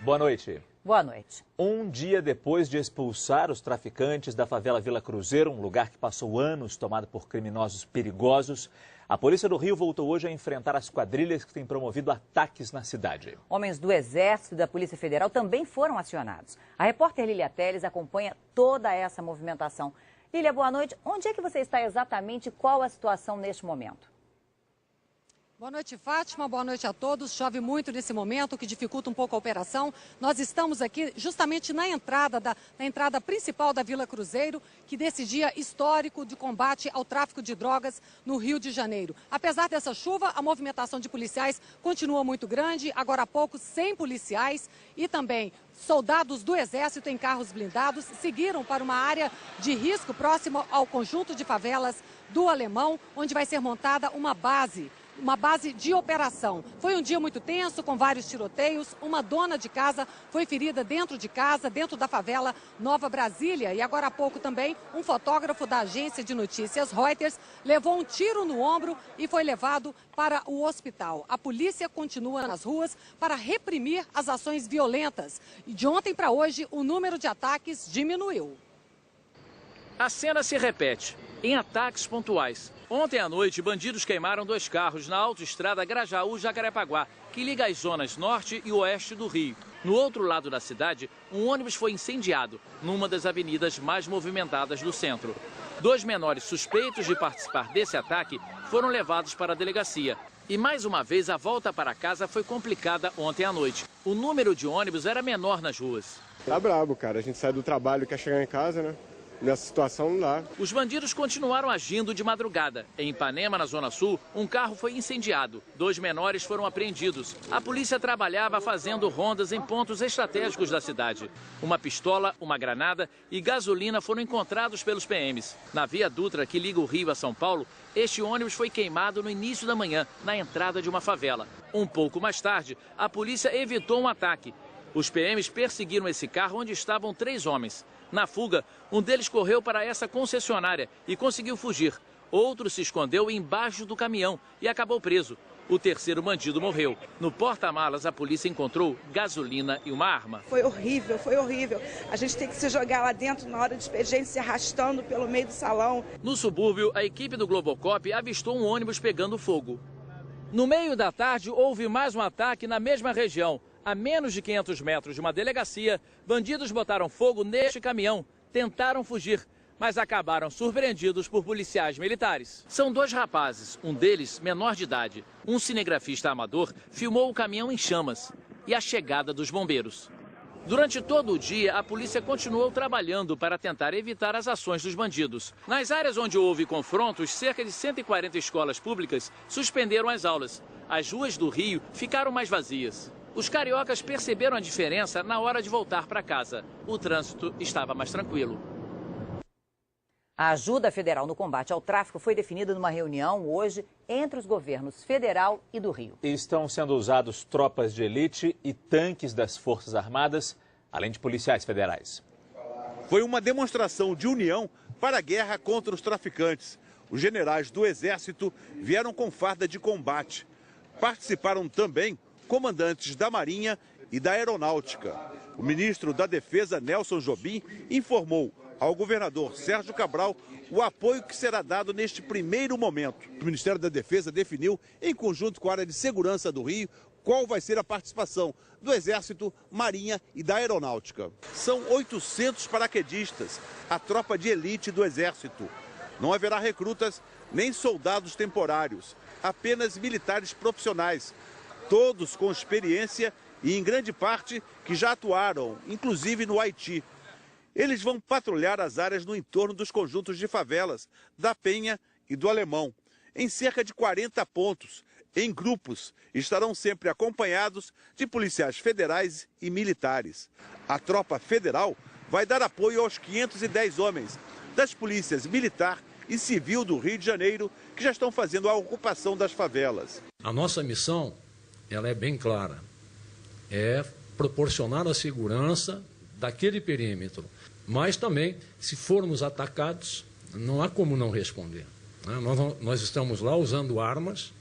Boa noite. Boa noite. Um dia depois de expulsar os traficantes da favela Vila Cruzeiro, um lugar que passou anos tomado por criminosos perigosos, a Polícia do Rio voltou hoje a enfrentar as quadrilhas que têm promovido ataques na cidade. Homens do Exército e da Polícia Federal também foram acionados. A repórter Lília Teles acompanha toda essa movimentação. Lília, boa noite. Onde é que você está exatamente e qual a situação neste momento? Boa noite, Fátima. Boa noite a todos. Chove muito nesse momento, o que dificulta um pouco a operação. Nós estamos aqui justamente na entrada principal da Vila Cruzeiro, que desse dia histórico de combate ao tráfico de drogas no Rio de Janeiro. Apesar dessa chuva, a movimentação de policiais continua muito grande. Agora há pouco, 100 policiais e também soldados do Exército em carros blindados seguiram para uma área de risco próximo ao conjunto de favelas do Alemão, onde vai ser montada uma base de operação. Foi um dia muito tenso, com vários tiroteios. Uma dona de casa foi ferida dentro de casa, dentro da favela Nova Brasília. E agora há pouco também, um fotógrafo da agência de notícias Reuters levou um tiro no ombro e foi levado para o hospital. A polícia continua nas ruas para reprimir as ações violentas. E de ontem para hoje, o número de ataques diminuiu. A cena se repete em ataques pontuais. Ontem à noite, bandidos queimaram 2 carros na autoestrada Grajaú-Jacarepaguá, que liga as zonas norte e oeste do Rio. No outro lado da cidade, um ônibus foi incendiado, numa das avenidas mais movimentadas do centro. 2 menores suspeitos de participar desse ataque foram levados para a delegacia. E mais uma vez, a volta para casa foi complicada ontem à noite. O número de ônibus era menor nas ruas. Tá brabo, cara. A gente sai do trabalho e quer chegar em casa, né? Nessa situação não dá. Os bandidos continuaram agindo de madrugada. Em Ipanema, na Zona Sul, um carro foi incendiado. 2 menores foram apreendidos. A polícia trabalhava fazendo rondas em pontos estratégicos da cidade. Uma pistola, uma granada e gasolina foram encontrados pelos PMs. Na Via Dutra, que liga o Rio a São Paulo, este ônibus foi queimado no início da manhã, na entrada de uma favela. Um pouco mais tarde, a polícia evitou um ataque. Os PMs perseguiram esse carro onde estavam 3 homens. Na fuga, um deles correu para essa concessionária e conseguiu fugir. Outro se escondeu embaixo do caminhão e acabou preso. O terceiro bandido morreu. No porta-malas, a polícia encontrou gasolina e uma arma. Foi horrível, foi horrível. A gente tem que se jogar lá dentro na hora de expediente, se arrastando pelo meio do salão. No subúrbio, a equipe do Globocop avistou um ônibus pegando fogo. No meio da tarde, houve mais um ataque na mesma região. A menos de 500 metros de uma delegacia, bandidos botaram fogo neste caminhão, tentaram fugir, mas acabaram surpreendidos por policiais militares. São 2 rapazes, um deles menor de idade. Um cinegrafista amador filmou o caminhão em chamas e a chegada dos bombeiros. Durante todo o dia, a polícia continuou trabalhando para tentar evitar as ações dos bandidos. Nas áreas onde houve confrontos, cerca de 140 escolas públicas suspenderam as aulas. As ruas do Rio ficaram mais vazias. Os cariocas perceberam a diferença na hora de voltar para casa. O trânsito estava mais tranquilo. A ajuda federal no combate ao tráfico foi definida numa reunião hoje entre os governos federal e do Rio. Estão sendo usados tropas de elite e tanques das Forças Armadas, além de policiais federais. Foi uma demonstração de união para a guerra contra os traficantes. Os generais do Exército vieram com farda de combate. Participaram também comandantes da Marinha e da Aeronáutica. O ministro da Defesa, Nelson Jobim, informou ao governador Sérgio Cabral o apoio que será dado neste primeiro momento. O Ministério da Defesa definiu, em conjunto com a área de segurança do Rio, qual vai ser a participação do Exército, Marinha e da Aeronáutica. São 800 paraquedistas, a tropa de elite do Exército. Não haverá recrutas nem soldados temporários, apenas militares profissionais, todos com experiência e, em grande parte, que já atuaram, inclusive no Haiti. Eles vão patrulhar as áreas no entorno dos conjuntos de favelas, da Penha e do Alemão, em cerca de 40 pontos, em grupos, estarão sempre acompanhados de policiais federais e militares. A tropa federal vai dar apoio aos 510 homens das polícias militar e civil do Rio de Janeiro, que já estão fazendo a ocupação das favelas. A nossa missão, ela é bem clara, é proporcionar a segurança daquele perímetro, mas também, se formos atacados, não há como não responder. Nós estamos lá usando armas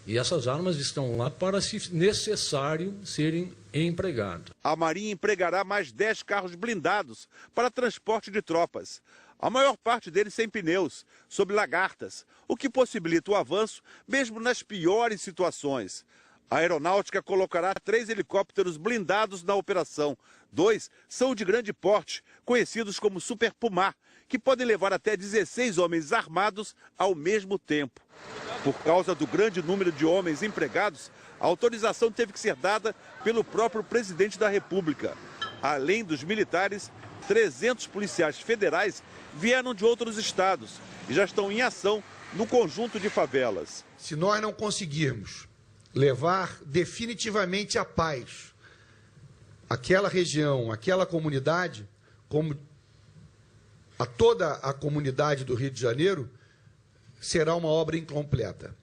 E essas armas estão lá para, se necessário, serem empregadas. A Marinha empregará mais 10 carros blindados para transporte de tropas. A maior parte deles sem pneus, sob lagartas, o que possibilita o avanço mesmo nas piores situações. A aeronáutica colocará 3 helicópteros blindados na operação. 2 são de grande porte, conhecidos como Super Puma, que podem levar até 16 homens armados ao mesmo tempo. Por causa do grande número de homens empregados, a autorização teve que ser dada pelo próprio presidente da República. Além dos militares, 300 policiais federais vieram de outros estados e já estão em ação no conjunto de favelas. Se nós não conseguirmos levar definitivamente a paz àquela região, àquela comunidade, como a toda a comunidade do Rio de Janeiro, será uma obra incompleta.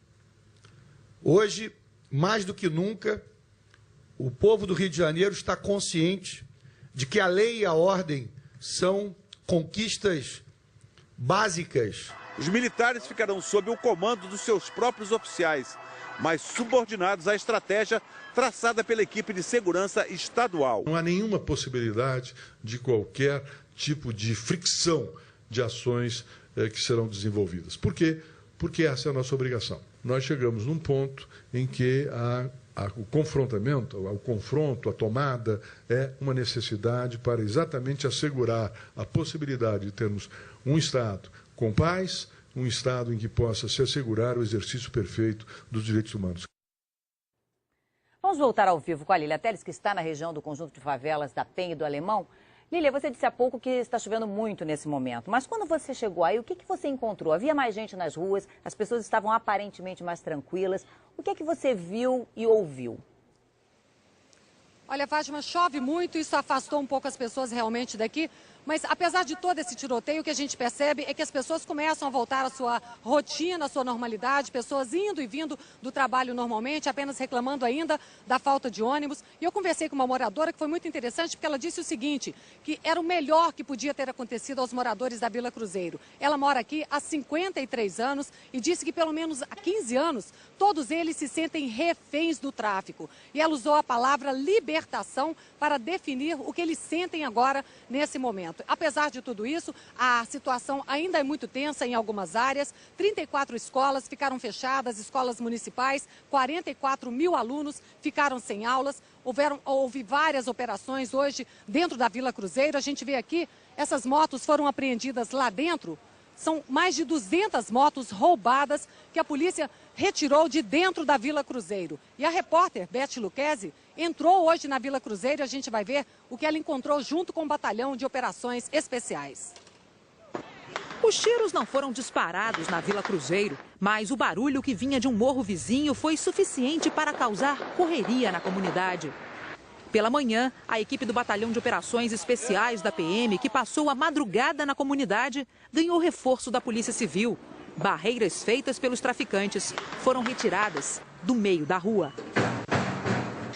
Hoje, mais do que nunca, o povo do Rio de Janeiro está consciente de que a lei e a ordem são conquistas básicas. Os militares ficarão sob o comando dos seus próprios oficiais, mas subordinados à estratégia traçada pela equipe de segurança estadual. Não há nenhuma possibilidade de qualquer tipo de fricção de ações que serão desenvolvidas. Por quê? Porque essa é a nossa obrigação. Nós chegamos num ponto em que o confrontamento, o confronto, a tomada é uma necessidade para exatamente assegurar a possibilidade de termos um Estado com paz, um Estado em que possa se assegurar o exercício perfeito dos direitos humanos. Vamos voltar ao vivo com a Lília Telles, que está na região do conjunto de favelas da Penha e do Alemão. Lília, você disse há pouco que está chovendo muito nesse momento, mas quando você chegou aí, o que você encontrou? Havia mais gente nas ruas, as pessoas estavam aparentemente mais tranquilas. O que é que você viu e ouviu? Olha, Fátima, chove muito, isso afastou um pouco as pessoas realmente daqui, mas apesar de todo esse tiroteio, o que a gente percebe é que as pessoas começam a voltar à sua rotina, à sua normalidade, pessoas indo e vindo do trabalho normalmente, apenas reclamando ainda da falta de ônibus. E eu conversei com uma moradora que foi muito interessante, porque ela disse o seguinte, que era o melhor que podia ter acontecido aos moradores da Vila Cruzeiro. Ela mora aqui há 53 anos e disse que pelo menos há 15 anos, todos eles se sentem reféns do tráfico. E ela usou a palavra libertação para definir o que eles sentem agora nesse momento. Apesar de tudo isso, a situação ainda é muito tensa em algumas áreas. 34 escolas ficaram fechadas, escolas municipais, 44 mil alunos ficaram sem aulas. Houve várias operações hoje dentro da Vila Cruzeiro. A gente vê aqui, essas motos foram apreendidas lá dentro. São mais de 200 motos roubadas que a polícia retirou de dentro da Vila Cruzeiro. E a repórter Beth Lucchesi entrou hoje na Vila Cruzeiro e a gente vai ver o que ela encontrou junto com o batalhão de operações especiais. Os tiros não foram disparados na Vila Cruzeiro, mas o barulho que vinha de um morro vizinho foi suficiente para causar correria na comunidade. Pela manhã, a equipe do Batalhão de Operações Especiais da PM, que passou a madrugada na comunidade, ganhou reforço da Polícia Civil. Barreiras feitas pelos traficantes foram retiradas do meio da rua.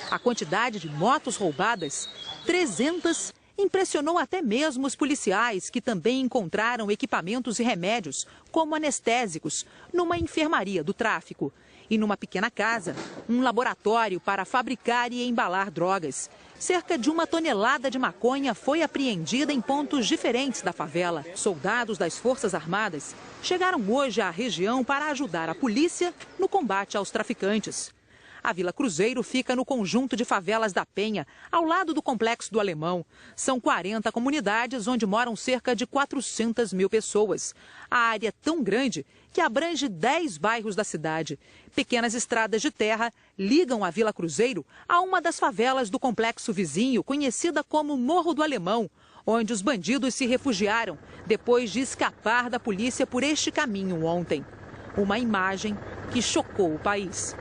A quantidade de motos roubadas, 300, impressionou até mesmo os policiais, que também encontraram equipamentos e remédios, como anestésicos, numa enfermaria do tráfico. E numa pequena casa, um laboratório para fabricar e embalar drogas. Cerca de 1 tonelada de maconha foi apreendida em pontos diferentes da favela. Soldados das Forças Armadas chegaram hoje à região para ajudar a polícia no combate aos traficantes. A Vila Cruzeiro fica no conjunto de favelas da Penha, ao lado do Complexo do Alemão. São 40 comunidades onde moram cerca de 400 mil pessoas. A área é tão grande que abrange 10 bairros da cidade. Pequenas estradas de terra ligam a Vila Cruzeiro a uma das favelas do complexo vizinho, conhecida como Morro do Alemão, onde os bandidos se refugiaram depois de escapar da polícia por este caminho ontem. Uma imagem que chocou o país.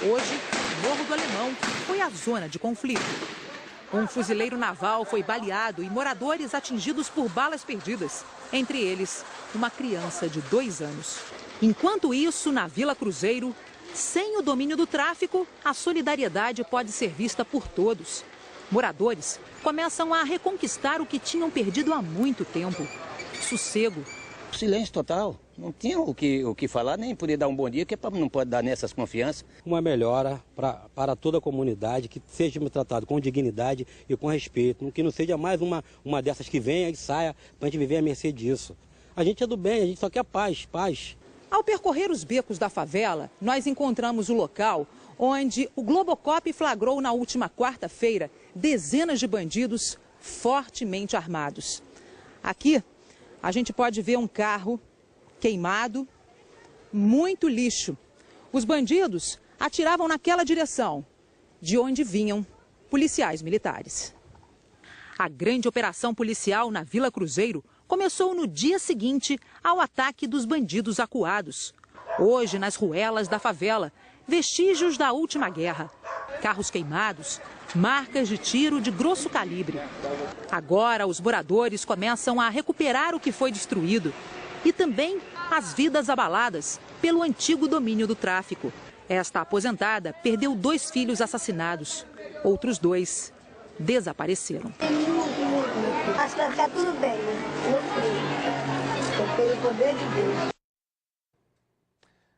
Hoje, Morro do Alemão foi a zona de conflito. Um fuzileiro naval foi baleado e moradores atingidos por balas perdidas. Entre eles, uma criança de 2 anos. Enquanto isso, na Vila Cruzeiro, sem o domínio do tráfico, a solidariedade pode ser vista por todos. Moradores começam a reconquistar o que tinham perdido há muito tempo: sossego, silêncio total. Não tinha o que falar, nem poder dar um bom dia, que não pode dar nessas confianças. Uma melhora para toda a comunidade, que seja tratado com dignidade e com respeito, que não seja mais uma dessas que venha e saia para a gente viver à mercê disso. A gente é do bem, a gente só quer paz, paz. Ao percorrer os becos da favela, nós encontramos o local onde o Globocop flagrou na última quarta-feira dezenas de bandidos fortemente armados. Aqui, a gente pode ver um carro queimado, muito lixo. Os bandidos atiravam naquela direção, de onde vinham policiais militares. A grande operação policial na Vila Cruzeiro começou no dia seguinte ao ataque dos bandidos acuados. Hoje, nas ruelas da favela, vestígios da última guerra. Carros queimados, marcas de tiro de grosso calibre. Agora, os moradores começam a recuperar o que foi destruído e também as vidas abaladas pelo antigo domínio do tráfico. Esta aposentada perdeu 2 filhos assassinados. Outros 2 desapareceram. Acho que vai ficar tudo bem, né? Pelo poder de Deus.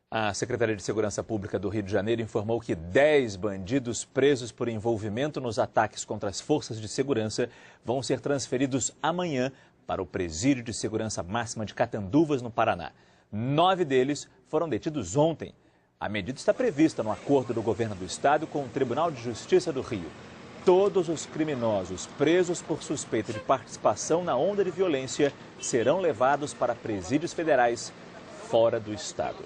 A Secretaria de Segurança Pública do Rio de Janeiro informou que 10 bandidos presos por envolvimento nos ataques contra as forças de segurança vão ser transferidos amanhã para o Presídio de Segurança Máxima de Catanduvas, no Paraná. 9 deles foram detidos ontem. A medida está prevista no acordo do governo do estado com o Tribunal de Justiça do Rio. Todos os criminosos presos por suspeita de participação na onda de violência serão levados para presídios federais fora do estado.